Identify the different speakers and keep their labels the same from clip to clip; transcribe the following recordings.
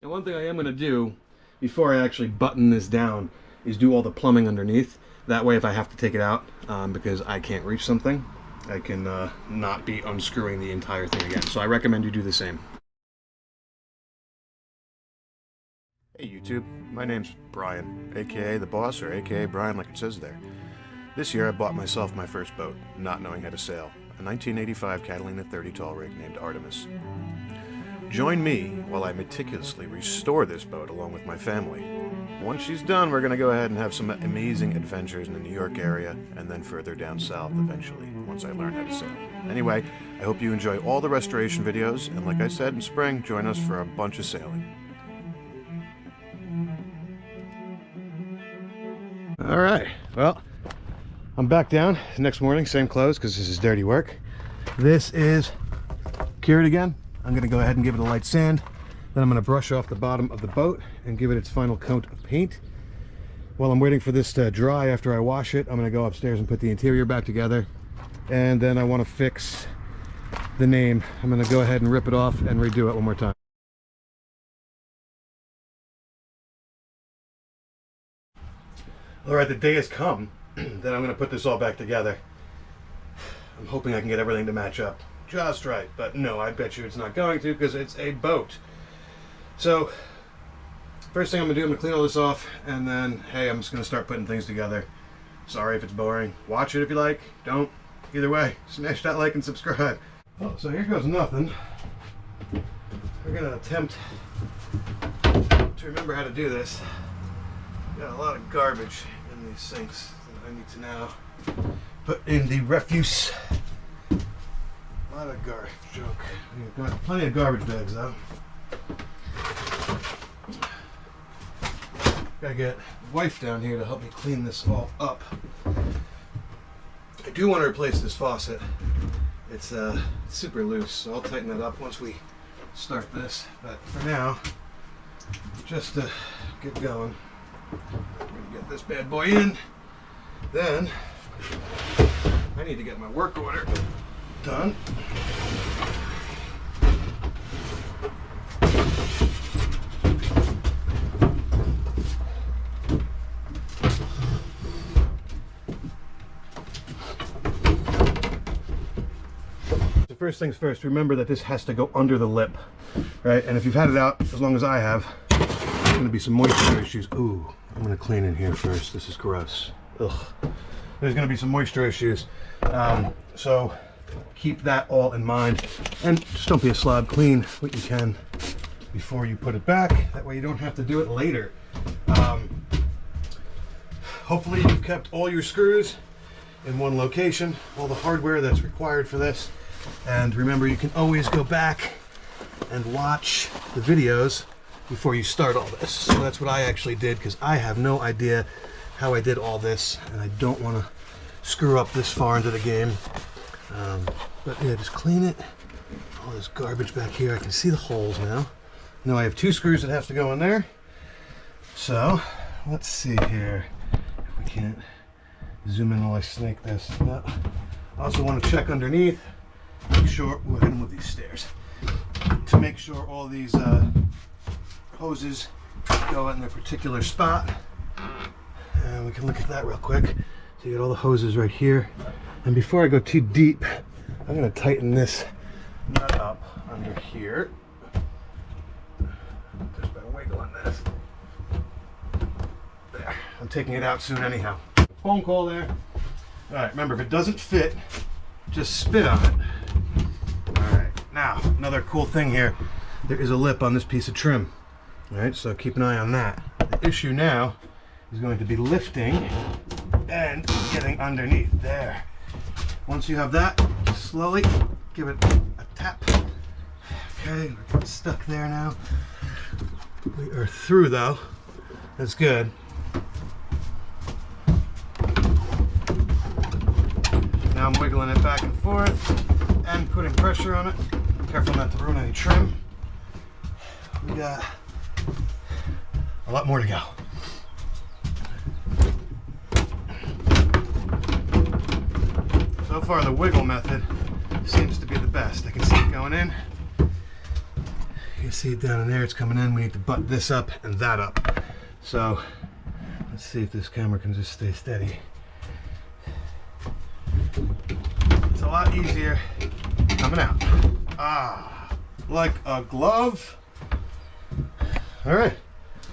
Speaker 1: And one thing I am going to do before I actually button this down is do all the plumbing underneath. That way if I have to take it out because I can't reach something, I can not be unscrewing the entire thing again. So I recommend you do the same. Hey YouTube, my name's Brian, aka The Boss, or aka Brian like it says there. This year I bought myself my first boat, not knowing how to sail, a 1985 Catalina 30 tall rig named Artemis. Join me while I meticulously restore this boat along with my family. Once she's done, we're going to go ahead and have some amazing adventures in the New York area, and then further down south eventually, once I learn how to sail. Anyway, I hope you enjoy all the restoration videos, and like I said, in spring, join us for a bunch of sailing. Alright, well, I'm back down next morning, same clothes because this is dirty work. This is cured again. I'm going to go ahead and give it a light sand. Then I'm going to brush off the bottom of the boat and give it its final coat of paint. While I'm waiting for this to dry after I wash it, I'm going to go upstairs and put the interior back together. And then I want to fix the name. I'm going to go ahead and rip it off and redo it one more time. Alright, the day has come that I'm going to put this all back together. I'm hoping I can get everything to match up just right, but no, I bet you it's not going to because it's a boat. So, first thing I'm going to do, I'm going to clean all this off, and then, hey, I'm just going to start putting things together. Sorry if it's boring. Watch it if you like. Don't. Either way, smash that like and subscribe. Oh, so here goes nothing. We're going to attempt to remember how to do this. Got a lot of garbage in these sinks that I need to now put in the refuse. A lot of garbage junk. We've got plenty of garbage bags though. Gotta get wife down here to help me clean this all up. I do want to replace this faucet. It's super loose, so I'll tighten that up once we start this. But for now, just to get going, I'm gonna get this bad boy in. Then I need to get my work order done. So first things first, remember that this has to go under the lip, right? And if you've had it out as long as I have, there's going to be some moisture issues. Ooh, I'm going to clean in here first. This is gross. Ugh. There's going to be some moisture issues. So keep that all in mind. And just don't be a slob. Clean what you can before you put it back. That way you don't have to do it later. Hopefully you've kept all your screws in one location, all the hardware that's required for this. And remember, you can always go back and watch the videos before you start all this. So that's what I actually did, because I have no idea how I did all this, and I don't want to screw up this far into the game. But yeah, just clean it. All this garbage back here, I can see the holes now. Now I have 2 screws that have to go in there. So let's see here if we can't zoom in while I snake this. No. I also want to check underneath, make sure we're going to move these stairs to make sure all these hoses go in their particular spot. And we can look at that real quick. So you get all the hoses right here. And before I go too deep, I'm going to tighten this nut up under here. Just by wiggling this. There. I'm taking it out soon anyhow. Phone call there. Alright, remember, if it doesn't fit, just spit on it. Alright, now, another cool thing here. There is a lip on this piece of trim. Alright, so keep an eye on that. The issue now is going to be lifting and getting underneath there. Once you have that, slowly give it a tap. Okay, we're stuck there now. We are through though. That's good. Now I'm wiggling it back and forth and putting pressure on it. Careful not to ruin any trim. We got a lot more to go. So far the wiggle method seems to be the best. I can see it going in. can see it down in there, it's coming in. We need to butt this up and that up. So let's see if this camera can just stay steady. It's a lot easier coming out. Ah, like a glove. All right,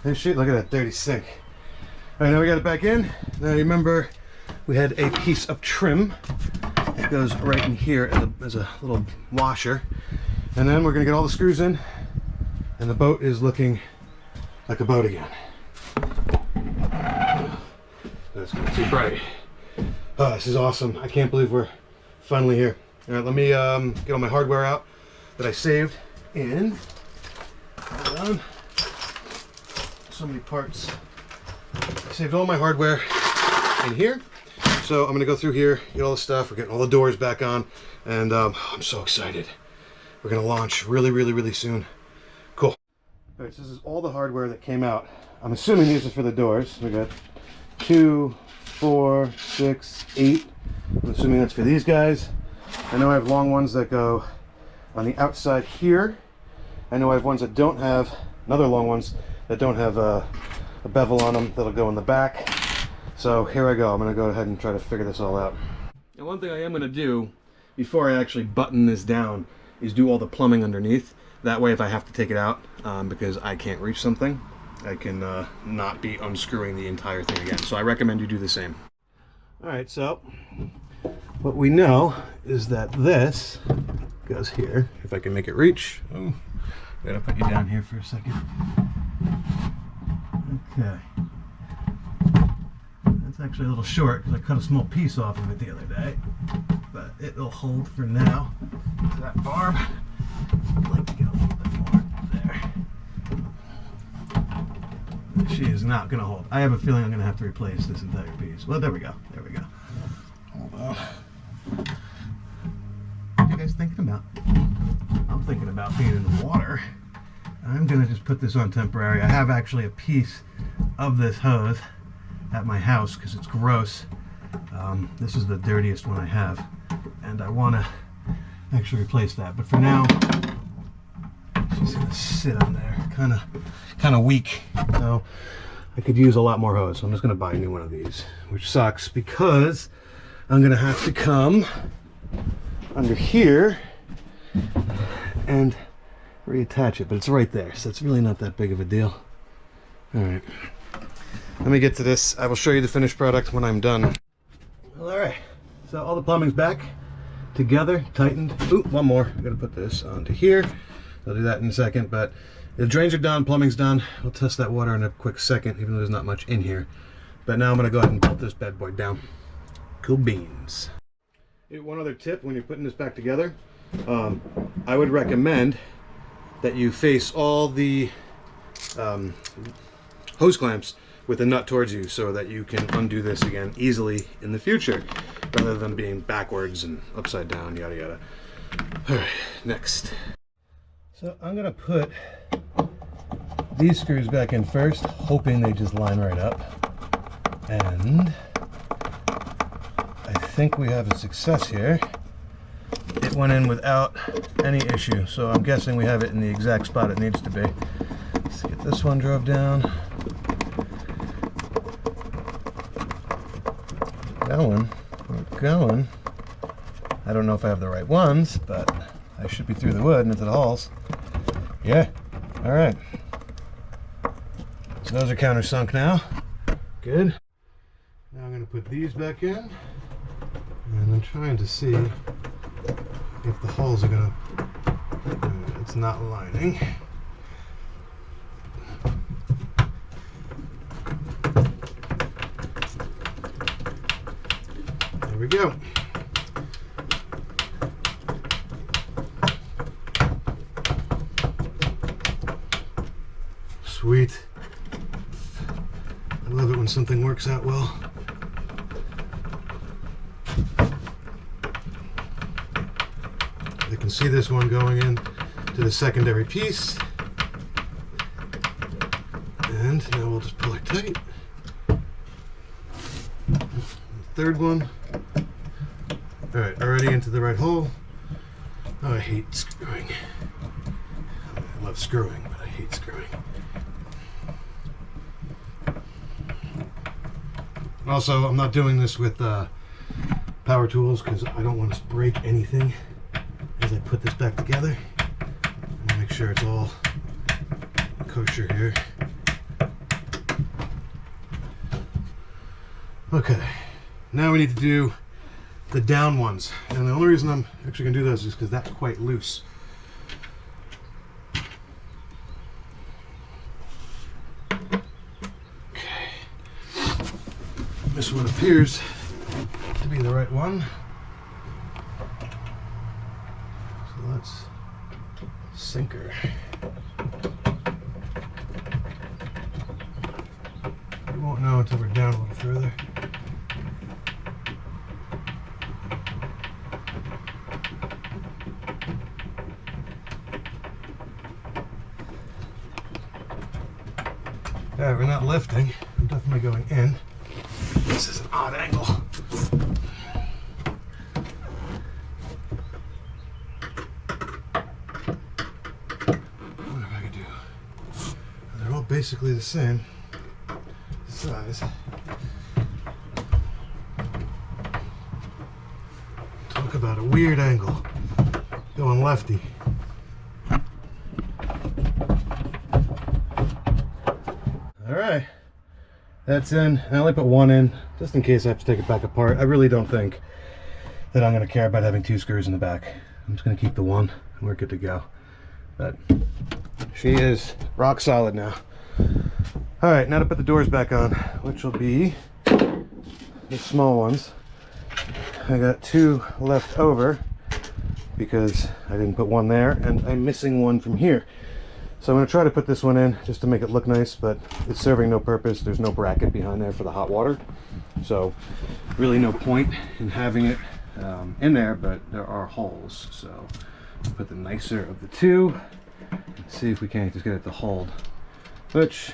Speaker 1: hey, shoot, look at that dirty sink. All right, now we got it back in. Now remember, we had a piece of trim that goes right in here as a little washer. And then we're gonna get all the screws in, and the boat is looking like a boat again. That's not too bright. Oh, this is awesome. I can't believe we're finally here. All right, let me get all my hardware out that I saved in. Hold on. So many parts. I saved all my hardware in here. So I'm gonna go through here, get all the stuff. We're getting all the doors back on, and I'm so excited. We're gonna launch really soon. Cool. All right, so this is all the hardware that came out. I'm assuming these are for the doors. We got 2, 4, 6, 8. I'm assuming that's for these guys. I know I have long ones that go on the outside here. I know I have ones that don't have, another long ones that don't have a bevel on them that'll go in the back. So here I go. I'm gonna go ahead and try to figure this all out. And one thing I am gonna do before I actually button this down is do all the plumbing underneath. That way if I have to take it out because I can't reach something, I can not be unscrewing the entire thing again. So I recommend you do the same. All right, so what we know is that this goes here. If I can make it reach. Oh, gotta put you down here for a second. Okay. That's actually a little short because I cut a small piece off of it the other day. But it'll hold for now. That barb, I'd like to get a little bit more there. She is not going to hold. I have a feeling I'm going to have to replace this entire piece. Well, there we go. There we go. Hold on. What are you guys thinking about? I'm thinking about being in the water. I'm going to just put this on temporary. I have actually a piece of this hose at my house because it's gross. This is the dirtiest one I have, and I want to actually replace that. But for now, she's gonna sit on there, kind of weak. So I could use a lot more hose. So I'm just gonna buy a new one of these, which sucks because I'm gonna have to come under here and reattach it. But it's right there, so it's really not that big of a deal. All right. Let me get to this. I will show you the finished product when I'm done. All right, so all the plumbing's back together, tightened. Ooh, one more. I gotta put this onto here. I'll do that in a second, but the drains are done, plumbing's done. We'll test that water in a quick second, even though there's not much in here. But now I'm gonna go ahead and bolt this bad boy down. Cool beans. One other tip when you're putting this back together, I would recommend that you face all the hose clamps with a nut towards you so that you can undo this again easily in the future rather than being backwards and upside down, yada yada. All right, next. So I'm gonna put these screws back in first, hoping they just line right up. And I think we have a success here. It went in without any issue, so I'm guessing we have it in the exact spot it needs to be. Let's get this one drove down. We're going. I don't know if I have the right ones, but I should be through the wood and into the hulls. Yeah, all right. So those are countersunk now. Good. Now I'm gonna put these back in, and I'm trying to see if the hulls are gonna, it's not lining. There we go. Sweet. I love it when something works out well. You can see this one going in to the secondary piece. And now we'll just pull it tight. The third one. All right, already into the right hole. Oh, I hate screwing. I love love screwing, but I hate screwing. Also, I'm not doing this with power tools because I don't want to break anything as I put this back together. I'm gonna make sure it's all kosher here. Okay, now we need to do the down ones. And the only reason I'm actually gonna do those is because that's quite loose. Okay, this one appears to be the right one. So let's sink her. We won't know until we're down a little further. Alright, we're not lifting. I'm definitely going in. This is an odd angle. What if I could do? They're all basically the same size. Talk about a weird angle. Going lefty. Alright, that's in. I only put one in just in case I have to take it back apart. I really don't think that I'm going to care about having 2 screws in the back. I'm just going to keep the one and we're good to go. But she is rock solid now. Alright, now to put the doors back on, which will be the small ones. I got 2 left over because I didn't put one there and I'm missing one from here. So I'm going to try to put this one in just to make it look nice, but it's serving no purpose. There's no bracket behind there for the hot water. So really no point in having it in there, but there are holes. So I'll put the nicer of the 2 and see if we can't just get it to hold, which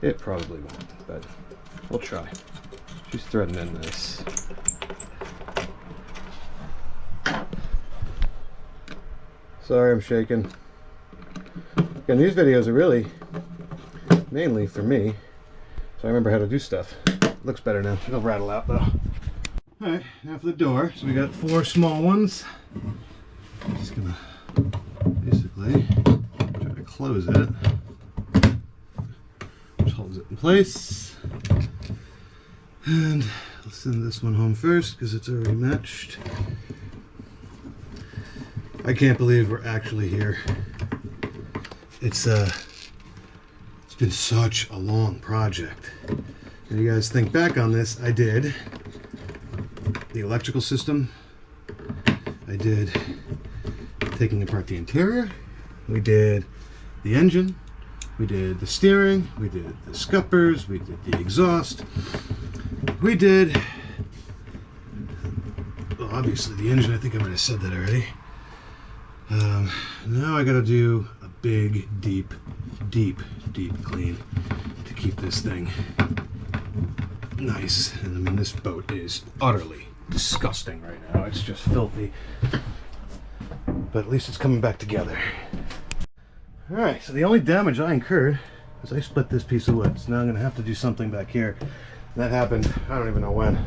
Speaker 1: it probably won't, but we'll try. She's threading in this. Sorry, I'm shaking. And these videos are really mainly for me, so I remember how to do stuff. Looks better now. It'll rattle out though. Alright, now for the door. So we got 4 small ones. Just gonna basically try to close it, which holds it in place. And I'll send this one home first because it's already matched. I can't believe we're actually here. It's been such a long project. When you guys think back on this, I did the electrical system. I did taking apart the interior. We did the engine. We did the steering. We did the scuppers. We did the exhaust. We did, well, obviously the engine. I think I might have said that already. Now I gotta do a big, deep clean to keep this thing nice. And I mean, this boat is utterly disgusting right now. It's just filthy. But at least it's coming back together. Alright, so the only damage I incurred was I split this piece of wood. So now I'm gonna have to do something back here. That happened, I don't even know when.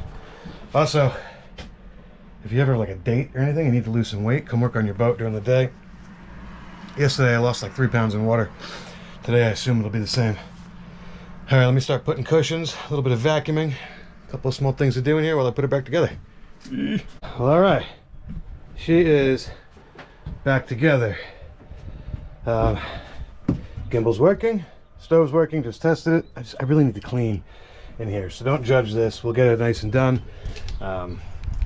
Speaker 1: Also, if you ever have like a date or anything, you need to lose some weight, come work on your boat during the day. Yesterday I lost like 3 pounds in water. Today I assume it'll be the same. Alright, let me start putting cushions, a little bit of vacuuming, a couple of small things to do in here while I put it back together. Well, alright. She is back together. Gimbal's working, stove's working, just tested it. I really need to clean in here, so don't judge this. We'll get it nice and done.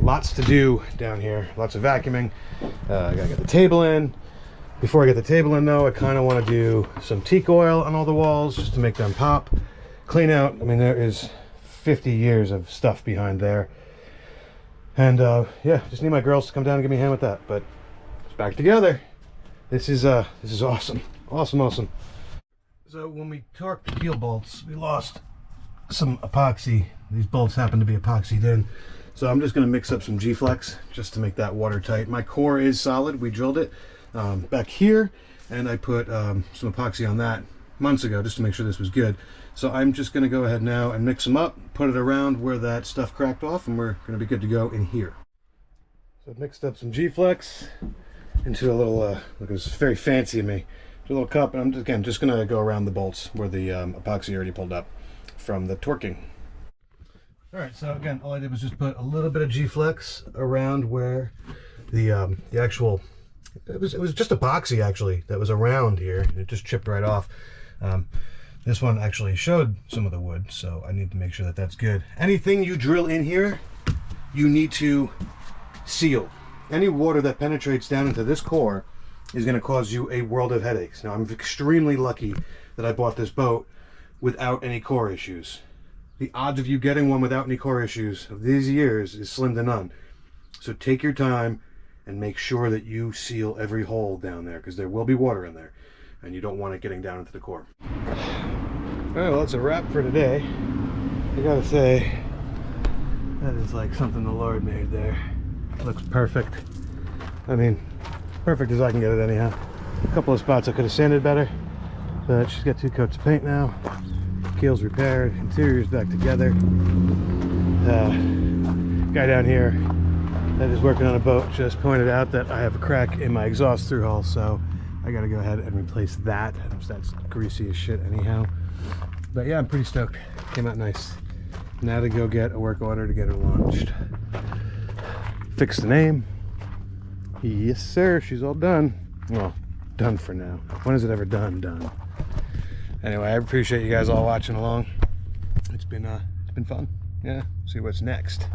Speaker 1: Lots to do down here, lots of vacuuming. I gotta get the table in. Before I get the table in though, I kind of want to do some teak oil on all the walls just to make them pop. Clean out, I mean, there is 50 years of stuff behind there. And yeah, just need my girls to come down and give me a hand with that. But it's back together. This is awesome. Awesome. So when we torqued the Keel bolts, we lost some epoxy. These bolts happen to be epoxied in. So I'm just going to mix up some G-Flex just to make that watertight. My core is solid. We drilled it back here. and I put some epoxy on that months ago just to make sure this was good. So I'm just going to go ahead now and mix them up, put it around where that stuff cracked off, and we're going to be good to go in here. So I've mixed up some G-Flex into a little, look, it's very fancy of me, a little cup, and I'm just going to go around the bolts where the epoxy already pulled up from the torquing. Alright, so again, all I did was just put a little bit of G-Flex around where the actual, it was just epoxy actually that was around here, and it just chipped right off. This one actually showed some of the wood, so I need to make sure that that's good. Anything you drill in here, you need to seal. Any water that penetrates down into this core is going to cause you a world of headaches. Now, I'm extremely lucky that I bought this boat without any core issues. The odds of you getting one without any core issues of these years is slim to none. So take your time and make sure that you seal every hole down there, because there will be water in there and you don't want it getting down into the core. All right, well, that's a wrap for today. I gotta say, that is like something the Lord made there. Looks perfect. I mean, perfect as I can get it anyhow. A couple of spots I could have sanded better, but she's got 2 coats of paint now. Keel's repaired, interior's back together. Guy down here that is working on a boat just pointed out that I have a crack in my exhaust through hull, so I gotta go ahead and replace that. That's greasy as shit anyhow. But yeah, I'm pretty stoked. Came out nice. Now to go get a work order to get her launched. Fix the name. Yes, sir. She's all done. Well, done for now. When is it ever done? Done. Anyway, I appreciate you guys all watching along. It's been fun. Yeah. See what's next.